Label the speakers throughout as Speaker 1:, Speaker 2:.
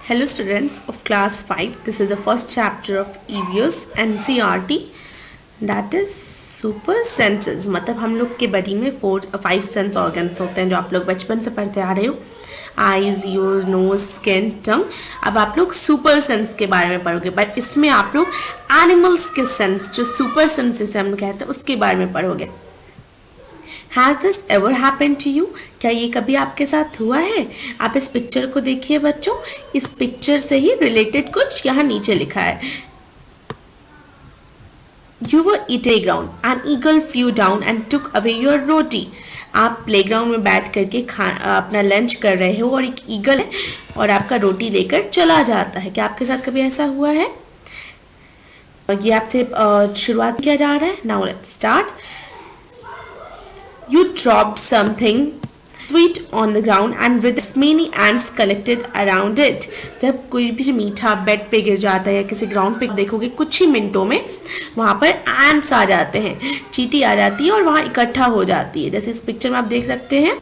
Speaker 1: Hello students of class 5. This is the first chapter of EVS NCERT, that is super senses. मतलब हम लोग के body में 5 sense organs होते हैं जो आप लोग बचपन से पढ़ते आ रहे हो. आईज, ईयर्स, नोज, स्किन, टंग. अब आप लोग सुपर सेंस के बारे में पढ़ोगे, बट इसमें आप लोग एनिमल्स के सेंस, जो सुपर सेंस जिसे हम कहते हैं, उसके बारे में पढ़ोगे. Has this ever happen to you? क्या ये कभी आपके साथ हुआ है? आप इस पिक्चर को देखिए बच्चों. इस पिक्चर से ही रिलेटेड कुछ यहाँ नीचे लिखा है. You were at a playground. An eagle flew down and took away your roti. आप प्लेग्राउंड में बैठ करके अपना लंच कर रहे हो और एक ईगल है और आपका रोटी लेकर चला जाता है. क्या आपके साथ कभी ऐसा हुआ है? ये आपसे शुरुआत किया जा रहा है. Now let's start. You dropped something sweet on the ground and with many ants collected around it. जब कोई भी मीठा बेड पे गिर जाता है या किसी ग्राउंड पे देखोगे कुछ ही मिनटों में वहाँ पर एंट्स आ जाते हैं, चींटी आ जाती है और वहाँ इकट्ठा हो जाती है, जैसे इस पिक्चर में आप देख सकते हैं.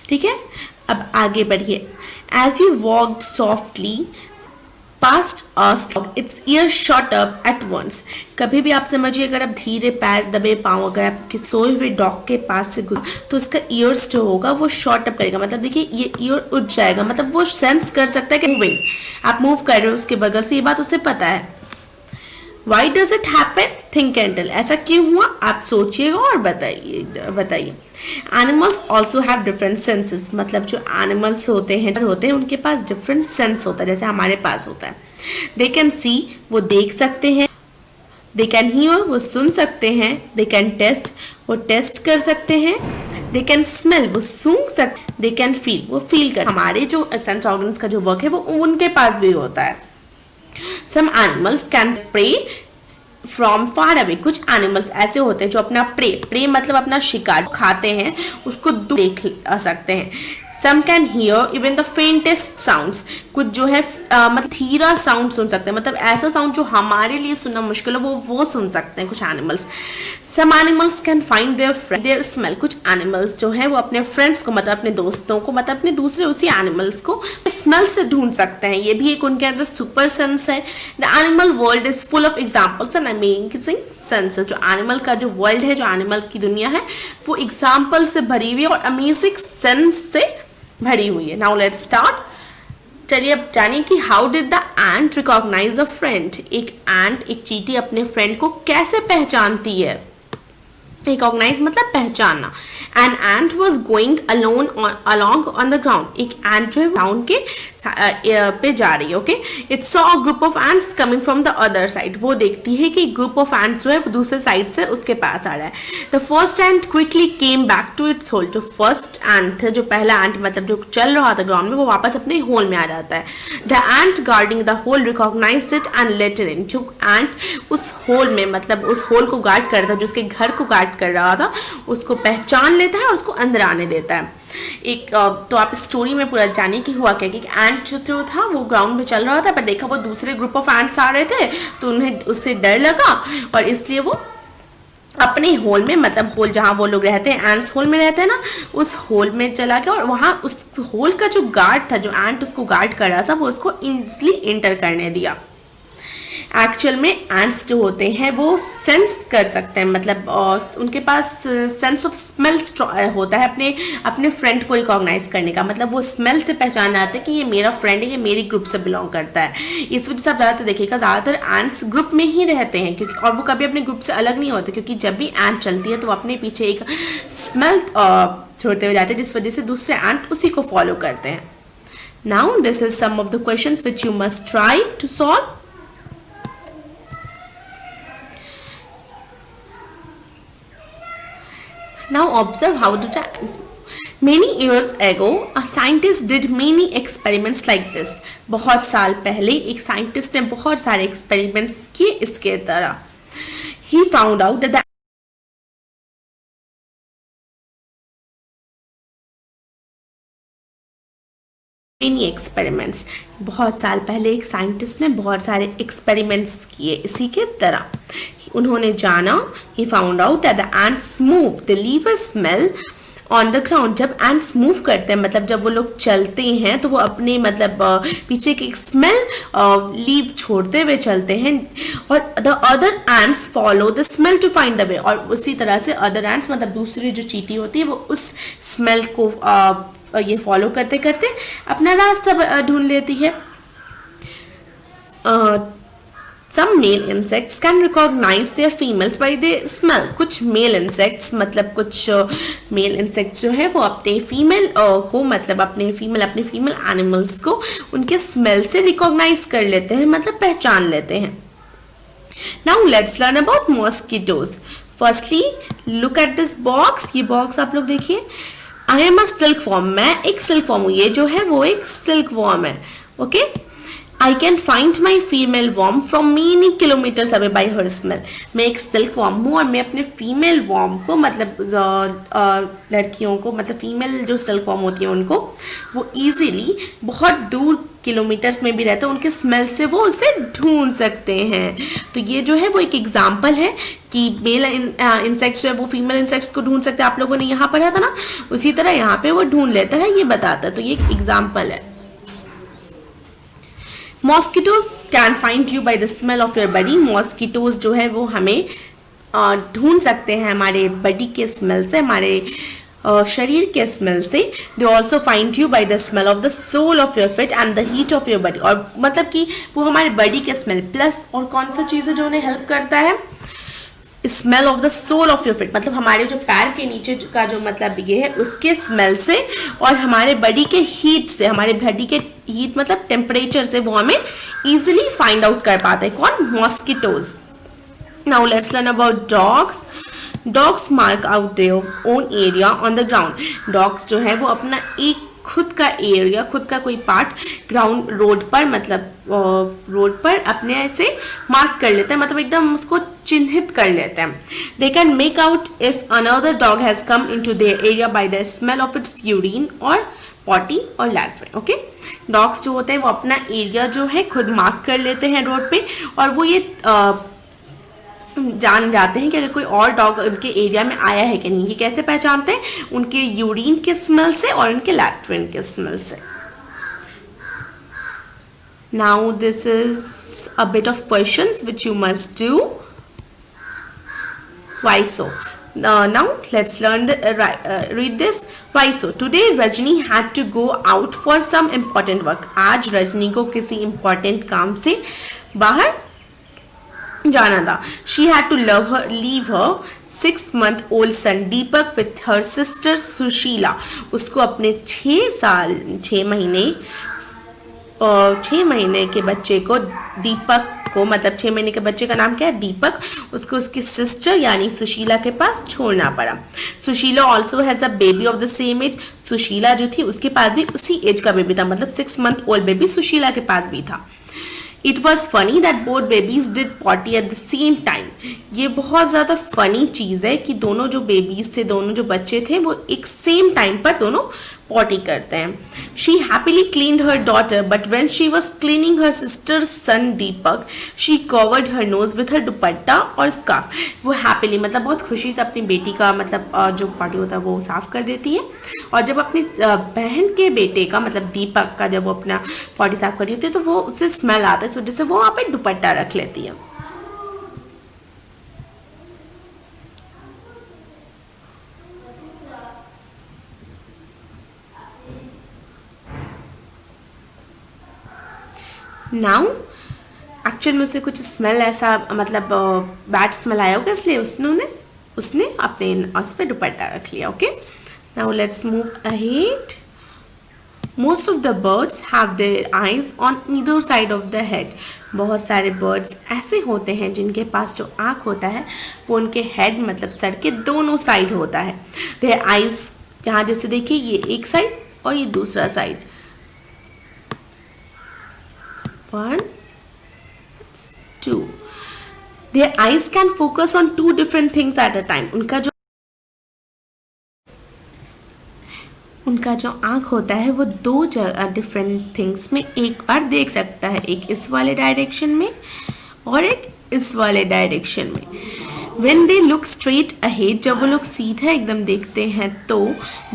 Speaker 1: ठीक है, अब आगे बढ़िए. As you walked softly past a slug, its ear shot up at once. कभी भी आप समझिए, अगर आप धीरे पैर दबे पाँव अगर आप सोए हुए डॉग के पास से गुजर तो उसका ईयर्स जो होगा वो शॉर्ट अप करेगा. मतलब देखिए ये ईयर उठ जाएगा, मतलब वो सेंस कर सकता है कि मूविंग, आप मूव कर रहे हो उसके बगल से, ये बात उसे पता है. Why does it happen? Think and tell. ऐसा क्यों हुआ आप सोचिएगा और बताइए. Animals also have different senses. मतलब जो animals होते हैं उनके पास different sense होता है, जैसे हमारे पास होता है. They can see, वो देख सकते हैं. They can hear, वो सुन सकते हैं. They can taste, वो टेस्ट कर सकते हैं. They can smell, वो सूंघ सकते. They can feel, वो फील कर. हमारे जो सेंस ऑर्गन्स का जो वर्क है वो उनके पास भी होता है. Some animals can prey from far away. कुछ एनिमल्स ऐसे होते हैं जो अपना प्रे मतलब अपना शिकार खाते हैं, उसको दूर देख सकते हैं. Some can hear even the faintest sounds. कुछ जो है मतलब धीरा साउंड सुन सकते हैं, मतलब ऐसा साउंड जो हमारे लिए सुनना मुश्किल है वो सुन सकते हैं कुछ animals. Some animals can find their smell. कुछ एनिमल्स जो है वो अपने फ्रेंड्स को, मतलब अपने दोस्तों को, मतलब अपने दूसरे उसी एनिमल्स को स्मेल से ढूंढ सकते हैं. ये भी एक उनके अंदर सुपर सेंस है. The animal world is full of examples and amazing senses. जो एनिमल का जो वर्ल्ड है, जो एनिमल की दुनिया है, वो एग्जाम्पल से भरी हुई है और अमेजिंग सेंस से भरी हुई है. Now let's start. चलिए अब जानिए कि how did the ant recognise a friend. एक चींटी अपने फ्रेंड को कैसे पहचानती है. रिकॉग्नाइज मतलब पहचानना. An ant was going along on the ground. एक एंट जो है ग्राउंड के पे जा रही है. Okay, it saw a group of ants coming from the other side. वो देखती है कि एक ग्रुप ऑफ एंट्स जो है वो दूसरे साइड से उसके पास आ रहा है. The first ant quickly came back to its hole. जो फर्स्ट एंट था, जो पहला एंट मतलब जो चल रहा था ग्राउंड में, वो वापस अपने होल में आ जाता है. The ant guarding the hole recognised it and let it in. जो एंट उस होल में, मतलब उस होल को गार्ड कर रहा था, जो उसके घर को गार्ड कर रहा था, उसको पहचान लेता है और उसको अंदर आने देता है. एक तो आप स्टोरी में पूरा जानिए कि हुआ क्या. कि एंट जो था वो ग्राउंड में चल रहा था, पर देखा वो दूसरे ग्रुप ऑफ एंट्स आ रहे थे तो उन्हें उससे डर लगा और इसलिए वो अपने होल में, मतलब होल जहाँ वो लोग रहते हैं, एंट्स होल में रहते हैं ना, उस होल में चला गया और वहाँ उस होल का जो गार्ड था, जो एंट उसको गार्ड कर रहा था, वो उसको इजिली एंटर करने दिया. एक्चुअल में एंट्स जो होते हैं वो सेंस कर सकते हैं, मतलब उनके पास सेंस ऑफ स्मेल होता है अपने फ्रेंड को रिकॉग्नाइज करने का. मतलब वो स्मेल से पहचान जाते हैं कि ये मेरा फ्रेंड है, ये मेरी ग्रुप से बिलोंग करता है. इस वजह से आप ज़्यादातर देखिएगा, ज़्यादातर एंट्स ग्रुप में ही रहते हैं, क्योंकि और वो कभी अपने ग्रुप से अलग नहीं होते, क्योंकि जब भी एंट चलती है तो वो अपने पीछे एक स्मेल छोड़ते हुए जाते हैं, जिस वजह से दूसरे एंट उसी को फॉलो करते हैं. Now this is some of the questions which you must try to solve. Now observe how the ants. Many years ago, a scientist did many experiments like this. बहुत साल पहले एक साइंटिस्ट ने बहुत सारे एक्सपेरिमेंट्स किए इसके तरह. He found out that the many experiments. बहुत साल पहले एक साइंटिस्ट ने बहुत सारे एक्सपेरिमेंट्स किए इसी के तरह. उन्होंने जाना, he found out that the ants move, they leave a smell on the ground, जब एंड्स मूव करते हैं मतलब जब वो लोग चलते हैं तो वो अपने मतलब पीछे की स्मेल लीव छोड़ते हुए चलते हैं, और the other ants follow the smell to find the way, और उसी तरह से अदर एंड्स मतलब दूसरी जो चींटी होती है वो उस स्मेल को ये फॉलो करते करते अपना रास्ता ढूंढ लेती है। Some male insects can recognize their females by their smell. कुछ male insects मतलब कुछ male insects जो है वो अपने female को मतलब अपने female animals को उनके smell से recognize कर लेते हैं, मतलब पहचान लेते हैं। Now let's learn about mosquitoes. Firstly, look at this box. ये box आप लोग देखिए। I am a silkworm. मैं एक silkworm हूँ। ये जो है वो एक silkworm है। Okay? I can find my female worm from many kilometers away by her smell. मैं एक सिल्क वॉर्म हूँ और मैं अपने फीमेल वॉर्म को मतलब लड़कियों को मतलब फीमेल जो सिल्क वॉर्म होती है उनको वो इजीली बहुत दूर किलोमीटर्स में भी रहते हैं, उनके स्मेल से वो उसे ढूंढ सकते हैं। तो ये जो है वो एक एग्जाम्पल है कि मेल इंसेक्ट्स जो है वो फीमेल इंसेक्ट्स को ढूंढ सकते हैं। आप लोगों ने यहाँ पढ़ा था ना, उसी तरह यहाँ पे वो ढूंढ लेता है, ये बताता है। तो ये एक एग्जाम्पल है। Mosquitoes can find you by the smell of your body. Mosquitoes जो है वो हमें ढूंढ सकते हैं हमारे बॉडी के स्मेल से, हमारे शरीर के स्मेल से। They also find you by the smell of the sole of your feet and the heat of your body. और मतलब कि वो हमारे बॉडी के स्मेल प्लस और कौन सा चीज़ है जो उन्हें हेल्प करता है, smell of the sole of your feet, मतलब हमारे जो पैर के नीचे का जो मतलब ये है उसके स्मेल से, और हमारे बॉडी के हीट से, हमारे बॉडी के हीट मतलब टेम्परेचर से वो हमें इजीली फाइंड आउट कर पाते हैं। कौन? Mosquitoes. Now let's learn about dogs. Dogs mark out their own area on the ground. Dogs जो है वो अपना एक खुद का एरिया, खुद का कोई पार्ट ग्राउंड रोड पर मतलब रोड पर अपने से मार्क कर लेते हैं, मतलब एकदम उसको चिन्हित कर लेते हैं। They can make out if another dog has come into their area bye the smell of its urine और पॉटी और लैट्रिन। ओके, डॉग्स जो होते हैं वो अपना एरिया जो है खुद मार्क कर लेते हैं रोड पे, और वो ये जान जाते हैं कि अगर कोई और डॉग उनके एरिया में आया है कि नहीं। ये कैसे पहचानते हैं? उनके यूरिन के स्मेल से और उनके लैट्रिन के स्मेल से। Now this is a bit of questions which you must do. Why so? Now let's learn read this. Why so? Today Rajni had to go out for some important work. आज रजनी को किसी important काम से बाहर जाना था। She had to leave her 6-month-old son Deepak with her sister Sushila. उसको अपने 6 महीने के बच्चे को दीपक को, मतलब 6 महीने के बच्चे का नाम क्या है? दीपक। उसको उसकी सिस्टर यानी सुशीला के पास छोड़ना पड़ा। Sushila also has a baby of the same age. Sushila जो थी उसके पास भी उसी एज का बेबी था, मतलब 6-month-old बेबी सुशीला के पास भी था। It was funny that both babies did potty at the same time. ये बहुत ज़्यादा फनी चीज़ है कि दोनों जो बेबीज थे, दोनों जो बच्चे थे वो एक सेम टाइम पर दोनों पॉटी करते हैं। She happily cleaned her daughter, but when she was cleaning her sister's son Deepak, she covered her nose with her दुपट्टा और scarf. वो happily मतलब बहुत खुशी से अपनी बेटी का मतलब जो पॉटी होता है वो साफ कर देती है, और जब अपनी बहन के बेटे का मतलब दीपक का जब वो अपना पॉटी साफ कर देती है तो वो उससे स्मेल आता है, इस वजह से वो वहाँ पे दुपट्टा रख लेती है। नाउ एक्चुअल में उसे कुछ स्मेल ऐसा मतलब बैड स्मेल आया होगा, इसलिए उसने अपने उस पर दुपट्टा रख लिया। Okay, now let's move ahead. Most of the birds have their eyes on either side of the head. बहुत सारे बर्ड्स ऐसे होते हैं जिनके पास जो आँख होता है वो उनके हेड मतलब सर के दोनों साइड होता है। देयर आइज, यहाँ जैसे देखिए ये एक साइड और ये दूसरा side. 1, 2. Their eyes can focus on 2 different things at a time. उनका जो आँख होता है वो 2 डिफरेंट थिंग्स में एक बार देख सकता है, एक इस वाले डायरेक्शन में और एक इस वाले डायरेक्शन में। When they look straight ahead, जब वो लोग सीधा एकदम देखते हैं तो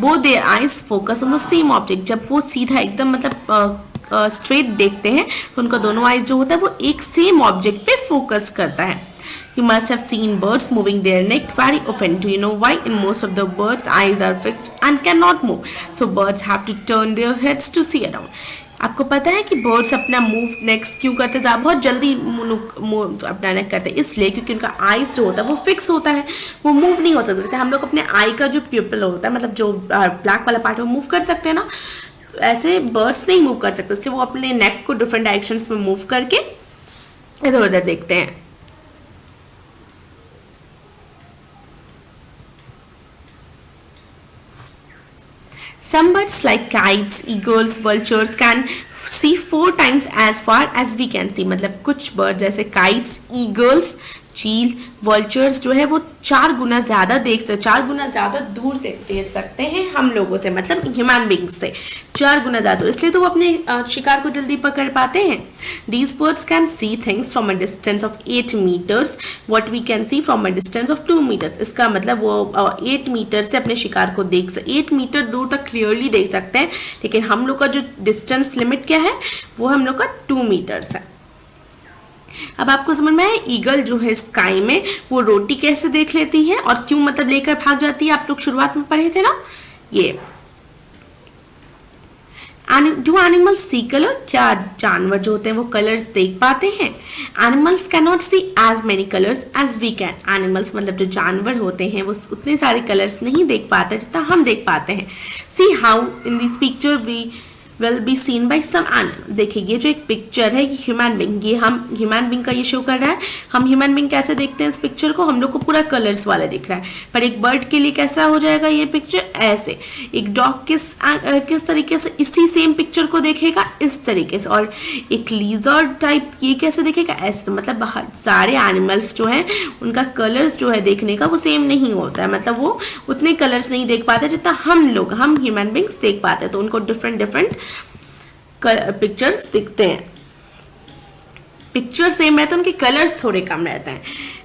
Speaker 1: both their eyes focus on the same object. जब वो सीधा एकदम मतलब स्ट्रेट देखते हैं तो उनका दोनों आइज जो होता है वो एक सेम ऑब्जेक्ट पे फोकस करता है. You must have seen birds moving their neck very often. Do you know why? In most of the birds' eyes are fixed and cannot move. So birds have to turn their heads to see around. आपको पता है कि birds अपना move next क्यों करते हैं, बहुत जल्दी अपना नेक करते हैं, इसलिए क्योंकि उनका आइज जो होता है वो फिक्स होता है, वो मूव नहीं होता. जैसे हम लोग अपने आई का जो प्यूपल होता है, मतलब जो ब्लैक वाला पार्ट है वो मूव कर सकते हैं ना, तो ऐसे बर्ड्स नहीं मूव कर सकते, इसलिए वो अपने नेक को डिफरेंट डायरेक्शंस में मूव करके इधर उधर देखते हैं. Some birds like kites, eagles, vultures can see 4 times as far as we can see. मतलब कुछ बर्ड जैसे kites, eagles, चील, vultures जो है वो 4 गुना ज़्यादा 4 गुना ज़्यादा दूर से देख सकते हैं हम लोगों से, मतलब ह्यूमन बींग्स से 4 गुना ज़्यादा, इसलिए तो वो अपने शिकार को जल्दी पकड़ पाते हैं. These birds can see things from a distance of 8 meters, what we can see from a distance of 2 meters. इसका मतलब वो 8 मीटर से अपने शिकार को 8 मीटर दूर तक क्लियरली देख सकते हैं, लेकिन हम लोग का जो डिस्टेंस लिमिट क्या है वो हम लोग का 2 मीटर्स है. अब आपको समझ में आया ईगल जो है स्काई में वो रोटी कैसे देख लेती है और क्यों मतलब लेकर भाग जाती है, आप लोग शुरुआत में पढ़े थे ना ये. डू एनिमल्स सी कलर, क्या जानवर जो होते हैं वो कलर्स देख पाते हैं? Animals can not see as many colours as we can. Animals मतलब जो जानवर होते हैं वो उतने सारे कलर्स नहीं देख पाते जितना हम देख पाते हैं. See how in this picture we will be seen by some animal. देखिए ये जो एक पिक्चर है ये ह्यूमन बींग, ये हम ह्यूमन बींग का ये शो कर रहा है. हम ह्यूमन बींग कैसे देखते हैं इस पिक्चर को, हम लोग को पूरा कलर्स वाला दिख रहा है, पर एक बर्ड के लिए कैसा हो जाएगा ये पिक्चर, ऐसे. एक डॉग किस तरीके से इसी सेम पिक्चर को देखेगा इस तरीके से, और एक लीजर्ड टाइप ये कैसे देखेगा ऐसे. मतलब सारे एनिमल्स जो हैं उनका कलर्स जो है देखने का वो सेम नहीं होता है, मतलब वो उतने कलर्स नहीं देख पाते जितना हम ह्यूमन बींग्स देख पाते हैं, तो उनको डिफरेंट पिक्चर्स दिखते हैं. पिक्चर सेम रहते हैं, उनके कलर्स थोड़े कम रहते हैं.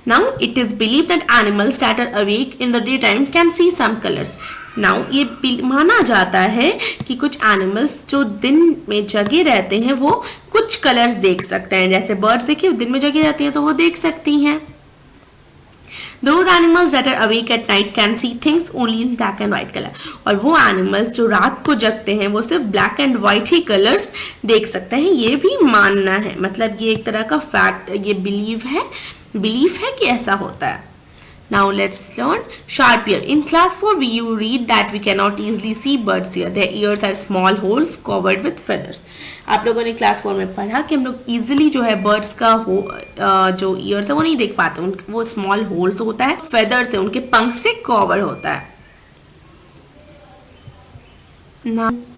Speaker 1: Now it is believe that animals that are awake in the day time can see some colours. Now ये माना जाता है कि कुछ एनिमल्स जो दिन में जगे रहते हैं वो कुछ कलर्स देख सकते हैं. जैसे बर्ड्स देखिए दिन में जगी रहती हैं तो वो देख सकती हैं. Those animals that are awake at night can see things only in black and white color. और वो एनिमल्स जो रात को जगते हैं वो सिर्फ black and white he colours देख सकते हैं. ये भी मानना है, मतलब ये एक तरह का फैक्ट, ये बिलीफ है कि ऐसा होता है. Now let's learn sharp ear. In class 4 you read that we cannot easily see birds' ear. Their ears are small holes covered with feathers. आप लोगों ने क्लास 4 में पढ़ा कि हम लोग इजीली जो है बर्ड्स का जो ईयर्स है वो नहीं देख पाते, वो स्मॉल होल्स होता है, फेदर से उनके पंख से कवर होता है. Now